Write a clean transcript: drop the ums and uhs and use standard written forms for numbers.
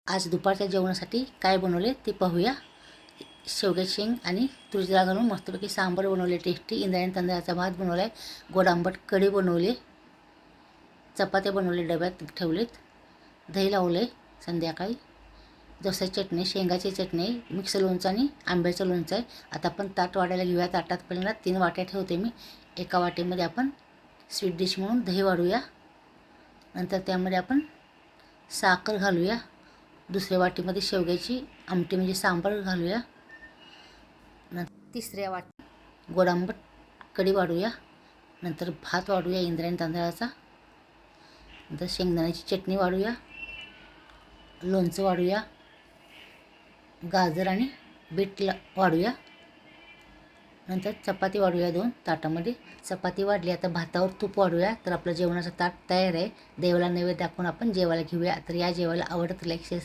आज दुपारच्या जेवणासाठी काय बनवले ते पाहूया. शेवग्याची शेंग आणि तुरीची डाळ घालून मस्तपैकी सांबार बनवले टेस्टी. इंद्रायणी तांदळाचा भात बनवला आहे. गोड आंबट कढी बनवली. चपात्या बनवले, डब्यात ठेवलेत. दही लावले संध्याकाळी. जवसाची चटणी, शेंगाची चटणी, मिक्स लोणचं आणि आंब्याचं लोणचं आहे. आता आपण ताट वाढायला घेऊया. ताटात पहिल्यांदा 3 वाट्या ठेवते मी. एका वाटीमध्ये आपण स्वीट डिश म्हणून दही वाढूया. नंतर त्यामध्ये आपण साखर घालूया. दुसऱ्या वाटीमध्ये शेवग्याची आमटी म्हणजे सांबार घालूया. तिसऱ्या वाटी गोड आंबट कढी वाढूया. नंतर भात वाढूया इंद्रायणी तांदळाचा. नंतर शेंगदाण्याची चटणी वाढूया. लोणचं वाढूया. गाजर आणि बीट वाढूया. नंतर चपाती वाढूया 2 ताटामध्ये. चपाती वाढली. आता भातावर तूप वाढूया. तर आपलं जेवणाचं ताट तयार आहे. देवाला नैवेद्य दाखवून आपण जेवायला घेऊया. तर या जेवायला आवडत लाईक शेअर